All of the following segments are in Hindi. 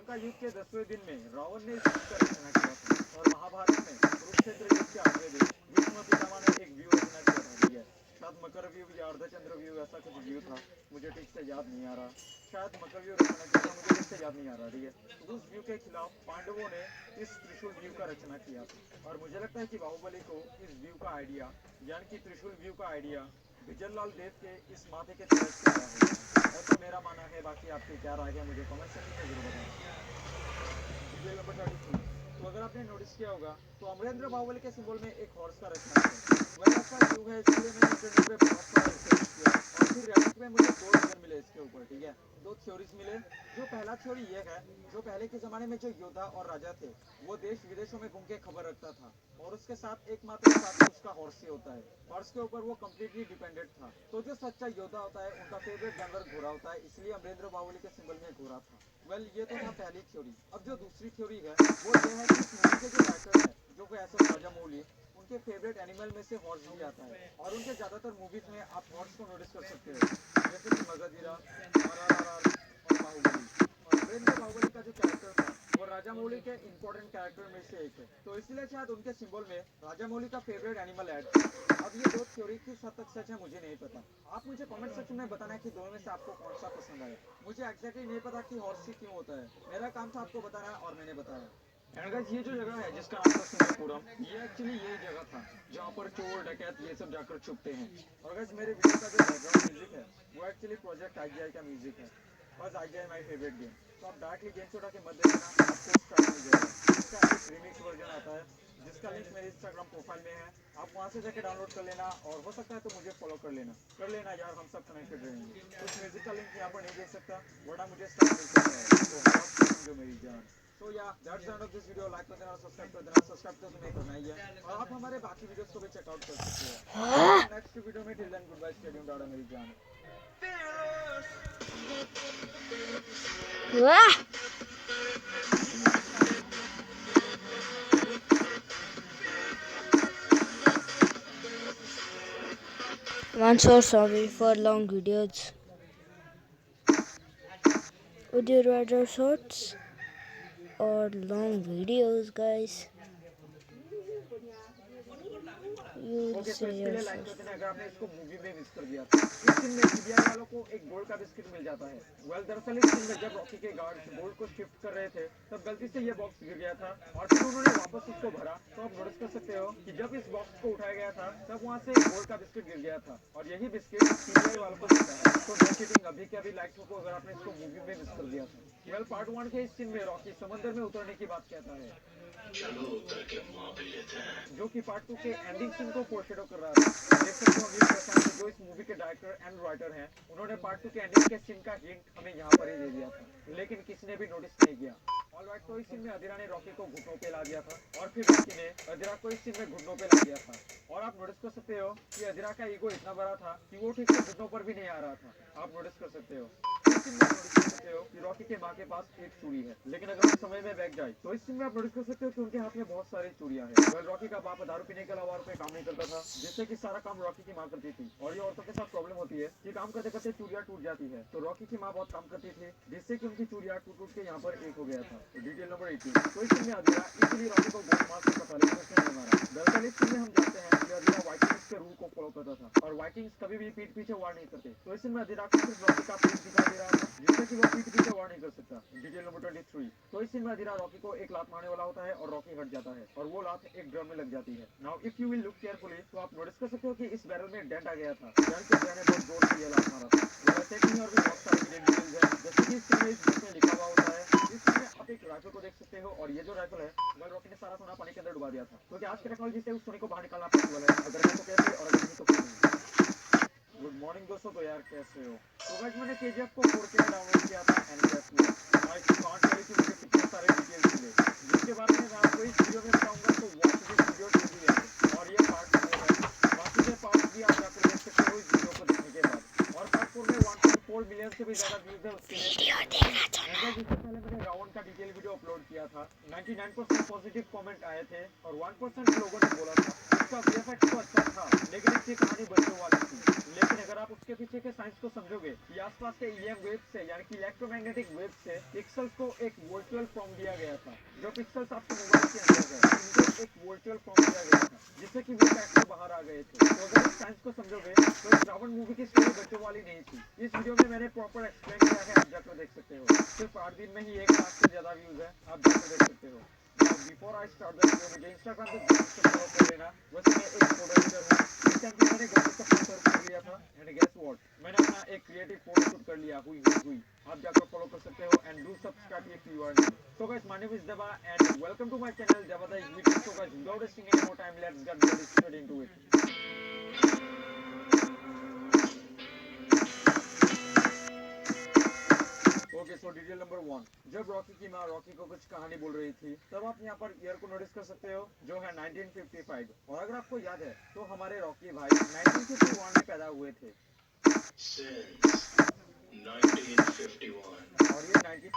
लंका युद्ध के 10वें दिन में रावण ने इस युद्ध का रचना किया था और महाभारत में कुरुक्षेत्र युद्ध के 8वें दिन भीष्म पितामह ने एक व्यू रचना किया था। ठीक है, शायद मकर व्यू या अर्धचंद्र व्यू ऐसा कुछ व्यू था, मुझे ठीक से याद नहीं आ रहा। शायद मकर व्यू रचना किया था, मुझे ठीक से याद नहीं आ रहा। ठीक है, तो उस व्यू के खिलाफ पांडवों ने इस त्रिशूल व्यू का रचना किया था और मुझे लगता है कि बाहुबली को इस व्यू का आइडिया यानी कि त्रिशूल व्यू का आइडिया बिजललाल देव के इस माथे के तरफ से आया होगा। ऐसा मेरा मानना है, बाकी आपकी क्या राय है मुझे कमेंट सेक्शन में जरूर बताना। Detail number 33। तो अगर आपने नोटिस किया होगा तो अमरेंद्र बाहुबली के सिंबल में एक हॉर्स का रचना है। वह आपका क्यों है, इसलिए मैंने इंटरनेट पे बहुत सारा रिसर्च किया और फिर रेडिट में मुझे दो रीजन मिले इसके ऊपर। ठीक है, दो थ्योरीज मिले। जो पहला थ्योरी ये है, जो पहले के जमाने में जो योद्धा और राजा थे वो देश विदेशों में घूम के खबर रखता था और उसके साथ एकमात्र साथी उसका हॉर्स ही होता है। हॉर्स के ऊपर वो कम्प्लीटली डिपेंडेंट था। तो जो सच्चा योद्धा होता है उनका फेवरेट जानवर घोड़ा होता है, इसलिए अमरेंद्र बाहुबली के सिंबल में घोड़ा था। वेल, ये तो था पहली थ्योरी। अब जो दूसरी थ्योरी है वो ये है कि इस मूवी के जो राइटर है जो कि एस एस राजामौली, उनके फेवरेट एनिमल में से हॉर्स भी आता है और उनके ज्यादातर मूवीज में आप हॉर्स को नोटिस कर सकते हो, जैसे कि मगधीरा, RRR और बाहुबली। और अमरेंद्र बाहुबली का जो कैरेक्टर था वो राजामौली के इंपॉर्टेंट कैरेक्टर में से एक है, तो इसलिए शायद उनके सिंबल में राजामौली का फेवरेट एनिमल ऐड था। अब ये दो थ्योरी किस हद तक सच है मुझे नहीं पता। आप मुझे कमेंट सेक्शन में बताना है कि दोनों में से आपको कौन सा पसंद आया। मुझे एग्जैक्टली नहीं पता कि हॉर्स ही क्यों होता है, मेरा काम था आपको बताना और मैंने बताया। एंड गाइस, ये जो जगह है जिसका नाम था सिंगापुरम, ये एक्चुअली यही जगह था जहाँ पर चोर डकैत ये सब जाकर छुपते हैं। और गाइस, मेरे वीडियो का जो बैकग्राउंड म्यूजिक है वो एक्चुअली प्रोजेक्ट IGI का म्यूजिक है। बस IGI माय फेवरेट गेम। तो आप डायरेक्टली गेम से उठा के मत देखना, आपको स्ट्राइक मिल जाएगा। इसका एक रिमिक्स वर्जन आता है जिसका लिंक मेरे इंस्टाग्राम प्रोफाइल में है, आप वहाँ से जाके डाउनलोड कर लेना और हो सकता है तो मुझे फॉलो कर लेना यार, हम सब कनेक्टेड रहेंगे। उस म्यूजिक का लिंक यहाँ पर नहीं देख सकता वरना मुझे स्ट्राइक मिल सकता है, तो आप समझो मेरी जान। So yeah, that's the end of this video. Like कर देना, सब्सक्राइब कर देना। सब्सक्राइब तो तुम्हें करना ही है और आप हमारे बाकी वीडियोस को भी चेकआउट कर सकते हो। नेक्स्ट वीडियो में, till then goodbye, stay tuned, मेरी जान। Wah! I'm so sorry for long videos. Would you rather shorts or long videos, guys? You okay, तो say इसके your लिए लाइक first. करते हैं अगर आपने इसको मूवी में मिस कर दिया था। इस सीन में CBI वालों को एक गोल्ड का बिस्किट मिल जाता है। वेल, दरअसल इस सीन में जब रॉकी के गार्ड्स गोल्ड को शिफ्ट कर रहे थे तब गलती से ये बॉक्स गिर गया था और फिर उन्होंने वापस उसको भरा। तो आप नोटिस कर सकते हो कि जब इस बॉक्स को उठाया गया था तब वहाँ से एक गोल्ड का बिस्किट गिर गया था और यही बिस्किट CBI वालों को मिलता है। तो नो चीटिंग, अभी के अभी लाइक ठोको अगर आपने इसको मूवी में मिस कर दिया था। वेल, पार्ट 1 के इस सीन में रॉकी समंदर में उतरने की बात कहता है, जो कि पार्ट 2 के एंडिंग सीन को फोरशैडो कर रहा था। देख सकते हो अमीर प्रशांत जो इस मूवी के डायरेक्टर एंड राइटर हैं, उन्होंने पार्ट 2 के एंडिंग के सीन का हिंट हमें यहाँ पर ही दे दिया था, लेकिन किसी ने भी नोटिस नहीं किया। ऑलराइट, तो इस सीन में अधीरा ने रॉकी को घुटनों पे ला दिया था और फिर रॉकी ने अधीरा को इस सीन में घुटनों पे ला दिया था। और आप नोटिस कर सकते हो कि अधीरा का ईगो इतना बड़ा था कि वो ठीक से घुटनों पर भी नहीं आ रहा था। आप नोटिस कर सकते हो इस सीन में, आप नोटिस कर सकते हो कि रॉकी के माँ के पास एक चूड़ी है, लेकिन अगर हम समय में बैक जाए तो इस सीन में आप नोटिस कर सकते हो कि उनके हाथ में बहुत सारी चूड़ियां हैं। वेल, रॉकी का बाप दारू पीने के अलावा और कोई काम नहीं करता था, जिससे कि सारा काम रॉकी की माँ करती थी। और ये औरतों के साथ प्रॉब्लम होती है कि काम करते करते चूड़ियां टूट जाती है, तो रॉकी की माँ बहुत काम करती थी जिससे कि उनकी चूड़ियां टूट टूट के यहाँ पर एक हो गया था। तो डिटेल नंबर 18। तो इस सीन में अधीरा इजीली रॉकी को गोली मार सकता था लेकिन उसने नहीं मारा। दरअसल इस सीन में हम जानते हैं कि अधीरा वाइकिंग्स के रूल को फॉलो करता था और वाइकिंग्स कभी भी पीठ पीछे वार नहीं करते। तो इस सीन में अधीरा को सिर्फ रॉकी का पीठ दिखाई दे रहा था जिससे कि वो पीठ पीछे वार नहीं कर सकता। Detail number 23। तो इस सीन में अधीरा रॉकी को एक लात मारने वाला होता है और रॉकी हट जाता है और वो लात एक ड्रम में लग जाती है। Now if you will look carefully तो आप नोटिस कर सकते हो कि इस बैरल में डेंट आ गया था, यानी कि अधीरा ने बहुत जोर से ये लात मारा था। वैसे ही और भी बहुत सारी डिटेल्स है जैसे कि इस सीन में इस बुक में लिखा हुआ होता है। इस सीन में आप एक राइफल को देख सकते हो और ये जो राइफल है वह रॉकी ने सारा सोना पानी के अंदर डुबा दिया था, क्योंकि आज की टेक्नोलॉजी से उस सोने को बाहर निकालना पॉसिबल है, अगर है तो कैसे और अगर नहीं तो क्यों नहीं। गुड मॉर्निंग दोस्तों, तो यार कैसे हो। तो गाइस, मैंने KGF को 4K में डाउनलोड किया था and guess what, I can't tell you कि मुझे कितने सारे डिटेल्स मिले जिसके बारे में मैं आपको इस वीडियो में बताऊंगा। तो watch this video to the end. और ये पार्ट 4 है, बाकी के पार्ट्स भी आप जाकर देख सकते हो इस वीडियो को देखने के बाद। और पार्ट 4 में 1.4 मिलियन से भी ज्यादा व्यूज है, उसके लिए thank you so much. And guys, इससे पहले मैंने रावण का डिटेल वीडियो अपलोड किया था। 99% पॉजिटिव कमेंट आए थे और 1% लोगों ने बोला था इसका वीएफएक्स तो अच्छा था लेकिन इसकी कहानी बच्चों वाली थी। लेकिन अगर आप उसके पीछे के साइंस को समझोगे कि आसपास के ईएम वेव से यानी कि इलेक्ट्रोमैग्नेटिक वेव से पिक्सल्स को एक वर्चुअल फॉर्म दिया गया था। जो पिक्सल्स आपके मोबाइल के अंदर है उनको एक वर्चुअल फॉर्म दिया गया था जिससे कि वो पैक से बाहर आ गए थे। तो अगर इस साइंस को समझोगे तो इस रावण मूवी की स्टोरी बच्चों वाली नहीं थी। इस वीडियो में मैंने प्रॉपर एक्सप्लेन किया है, आप जाकर देख सकते हो। सिर्फ 8 दिन में ही 1 लाख से ज्यादा व्यूज है, आप जाकर देख सकते हो। Before I start the video मुझे इंस्टाग्राम पे जरूर से फॉलो कर लेना। वैसे मैं एक फोटो एडिटर हूँ। रिसेंटली मैंने गलती से अपना सर्च कर लिया था एंड गेस व्हाट, मैंने अपना एक क्रिएटिव फोटो शूट कर लिया। हुई आप जाकर फॉलो कर सकते हो and do subscribe if you are new. So guys, my name is Deva and welcome to my channel Deva the video. So guys, without wasting any more time, let's get straight into it. Okay, so detail number 1, जब रॉकी की माँ रॉकी को कुछ कहानी बोल रही थी तब आप यहाँ पर ईयर को नोटिस कर सकते हो जो है 1955। और अगर आपको याद है तो हमारे रॉकी भाई 1951 में पैदा हुए थे। और ये 19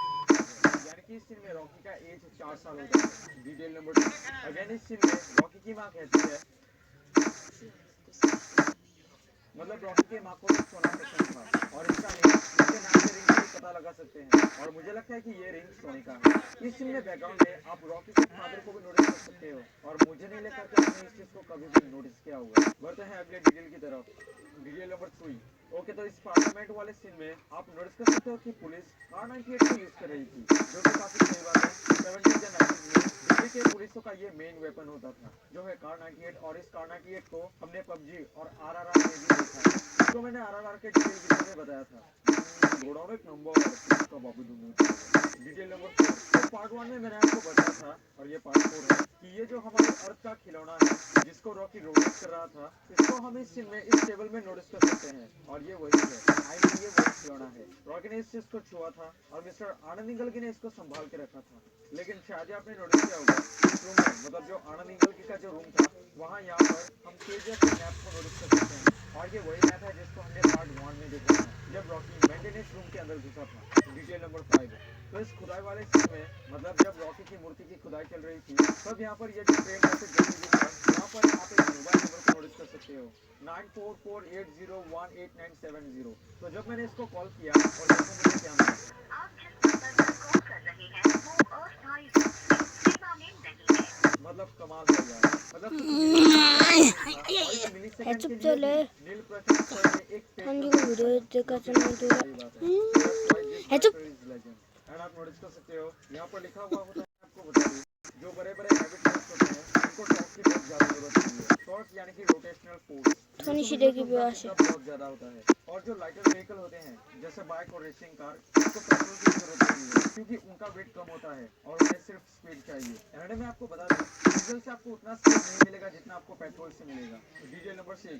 यानी कि इस सीन में रॉकी का एज 4 साल होता है। डिटेल नंबर 2, अगेन इस सीन में रॉकी की माँ कहती है मतलब रॉकी के माँ को भी सोना पसंद था और इसका रिंग इसके नाम से रिंग से पता लगा सकते हैं और मुझे लगता है कि ये रिंग सोने का है। इस सीन में बैकग्राउंड में आप रॉकी के फादर को भी नोटिस कर सकते हो और मुझे नहीं लगता कि आपने इस चीज को कभी भी नोटिस किया होगा। बढ़ते हैं अगले डिटेल की तरफ। डिटेल नंबर 3, ओके, तो इस पार्लियामेंट वाले सीन में आप नोटिस कर सकते हो कि पुलिस R98 को यूज कर रही थी जो कि काफी सही बात है। 70s या 90s में दिल्ली के पुलिसों का ये मेन वेपन होता था जो है कार 98। और इस कार 98 को हमने पबजी और RRR में भी देखा है। इसको मैंने RRR के डिटेल वीडियो में बताया था। घोड़ा में एक नंबर का बाबू दूंगा। डिटेल नंबर 4, तो पार्ट 1 में मैंने आपको बताया था और ये पार्ट 4 है कि ये जो हमारे अर्थ का खिलौना है जिसको रॉकी रोटेट कर रहा था, इसको हम इस सीन में इस टेबल में नोटिस कर सकते हैं और ये वही है। आई मीन ये वही खिलौना है। रॉकी ने इस चीज को छुआ था और मिस्टर आनंद निगलगी ने इसको संभाल के रखा था। लेकिन शायद आपने नोटिस किया होगा इस रूम में मतलब जो आनंद निगलगी का जो रूम था वहाँ यहाँ पर हम केजीएफ के मैप को नोटिस कर सकते हैं और ये वही मैप है जिसको हमने पार्ट 1 में देखा था जब रॉकी मेंटेनेंस रूम के अंदर घुसा था। डिटेल नंबर 5, तो इस खुदाई वाले सीन में मतलब जब रॉकी की मूर्ति की खुदाई चल रही थी तब यहाँ पर ये जो ट्रेन का जल्दी था यहाँ पर आप एक मोबाइल नंबर को नोटिस कर सकते हो 9448018970। तो जब मैंने इसको कॉल किया और देखो मुझे क्या मिला, आप जिस नंबर पर कॉल कर रहे हैं वो अस्थायी रूप से सेवा में नहीं है। मतलब कमाल है यार, मतलब हेड्स अप चले नील प्रश्न सर ने एक हम जो वीडियो देखा चला तो हेड्स अप एंड आप नोटिस कर सकते हो यहाँ पर लिखा हुआ होता है। आपको बता दूं जो बड़े-बड़े हैबिट होते हैं उनको टॉर्क की बहुत ज्यादा जरूरत होती है। टॉर्क यानी कि रोटेशनल फोर्स थोड़ी सी देखी बहुत ज्यादा होता है। और जो लाइटर व्हीकल होते हैं जैसे बाइक और रेसिंग कार, उनको पेट्रोल की जरूरत होती है क्योंकि उनका वेट कम होता है और उन्हें सिर्फ स्पीड चाहिए। एंड मैं आपको बता दूं डीजल से आपको उतना स्पीड नहीं मिलेगा जितना आपको पेट्रोल से मिलेगा। डिटेल नंबर 6,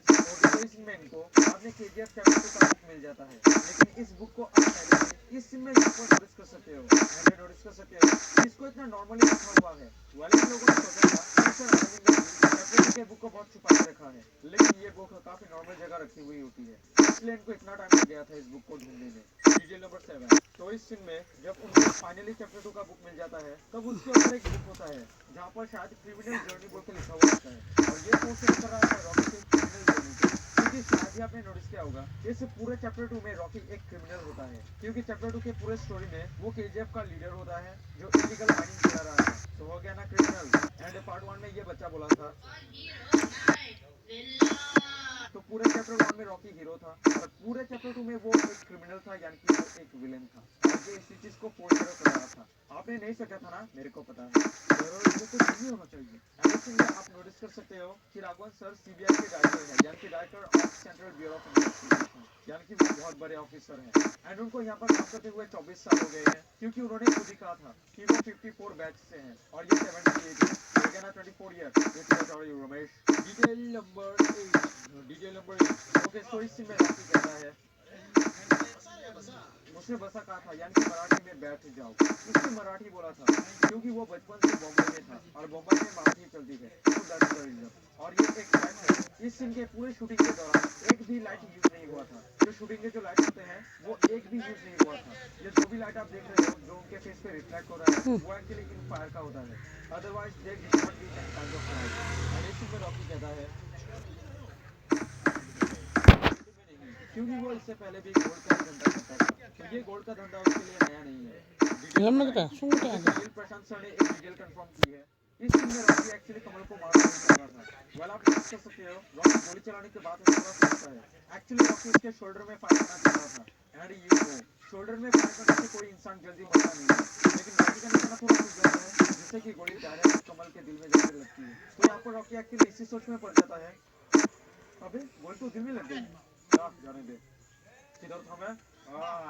और इस में इनको बाद में केजीएफ चैप्टर 2 का बुक मिल जाता है लेकिन इस बुक को आप पहले से इस सीन में यहाँ पर नोटिस कर सकते हो। नोटिस कर सकते हो कि इसको इतना नॉर्मली लिखा हुआ है। वाले लोगों ने सोचा था कि सर चैप्टर 2 के बुक को बहुत छुपा के रखा है लेकिन ये बुक काफी नॉर्मल जगह रखी हुई होती है इसलिए इनको इतना टाइम लग गया था इस बुक को ढूंढने में। डिटेल नंबर 7, तो इस सीन में जब उनको फाइनली चैप्टर 2 का बुक मिल जाता है तब उसके ऊपर एक बुक होता है जहाँ पर शायद क्रिमिनल जर्नी बोल के लिखा हुआ होता है और ये पोस्ट कर रहा था रॉकी के क्रिमिनल जर्नी पे क्योंकि शायद ही आपने नोटिस किया होगा इस पूरे चैप्टर 2 में रॉकी एक क्रिमिनल होता है क्योंकि चैप्टर 2 के पूरे स्टोरी में वो केजीएफ का लीडर होता है जो इलीगल माइनिंग चला रहा था। तो हो गया ना क्रिमिनल। एंड पार्ट 1 में ये बच्चा बोला था तो पूरे चैप्टर 1 में रॉकी हीरो था और पूरे चैप्टर 2 में वो एक क्रिमिनल था यानी कि वो एक विलेन था और ये इसी चीज को पोर्ट्रे कर रहा था। आपने नहीं सोचा था ना, मेरे को पता है जरूर ये तो नहीं होना चाहिए। एंड में आप नोटिस कर सकते हो कि राघवन सर सीबीआई के डायरेक्टर है यानी कि director of central bureau of investigation यानी कि वो बहुत बड़े ऑफिसर हैं एंड उनको यहाँ पर काम करते हुए 24 साल हो गए हैं क्योंकि उन्होंने खुद ही कहा था कि वो 54 बैच से हैं और ये 78 है। हो गया ना 24 year. Ramesh. Detail number 8, okay, तो इस में रॉकी कहता है मुझसे बसा कहा था, यानी कि मराठी में बैठ जाओ। उसने मराठी बोला था क्योंकि वो बचपन से बॉम्बे में था और बॉम्बे में मराठी चलती है, तो दैट्स द रीजन। और ये एक फैक्ट है, इस सीन के पूरे शूटिंग के दौरान एक भी लाइट यूज नहीं हुआ था। जो शूटिंग के जो लाइट होते हैं वो एक भी यूज नहीं हुआ था। ये जो भी लाइट आप देख रहे हो जो उनके फेस पे रिफ्लेक्ट हो रहा है वो एक्चुअली इन फायर का होता है, otherwise they did not use any kind of light. और इस सीन में रॉकी कहता है क्योंकि वो इससे पहले भी गोल्ड का ही धंधा करता था, तो ये गोल्ड का धंधा उसके लिए नया नहीं है। ये मत कर सूट है सुनील प्रशांत सर ने एक डिटेल कंफर्म की है, इस सीन में रॉकी एक्चुअली कमल को मारना नहीं चाह रहा था। वेल आप नोटिस कर सकते हो रॉकी गोली चलाने के बाद थोड़ा सोचता है, एक्चुअली रॉकी उसके शोल्डर में फायर करना चाह रहा था। एंड यू नो शोल्डर में फायर करने से कोई इंसान जल्दी मरता नहीं है, लेकिन रॉकी का निशाना थोड़ा सूझ जाता है जिससे कि गोली डायरेक्ट कमल के दिल में जाकर लगती है। तो यहाँ पर रॉकी एक्चुअली इसी सोच में पड़ जाता है, अबे गोली तो दिल में लग गई, जाने दे किधर था मैं।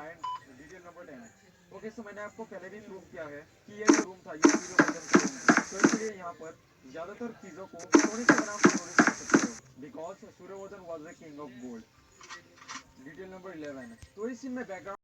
And detail number 10। Okay so मैंने आपको पहले भी प्रूव किया है कि ये जो रूम था ये सूर्यवर्धन का रूम था, तो इसलिए यहाँ पर ज्यादातर चीजों को सोने से बना कर नोटिस कर सकते हो, because Suryavardhan was the king of gold. Detail number 11। तो इस सीन में बैकग्राउंड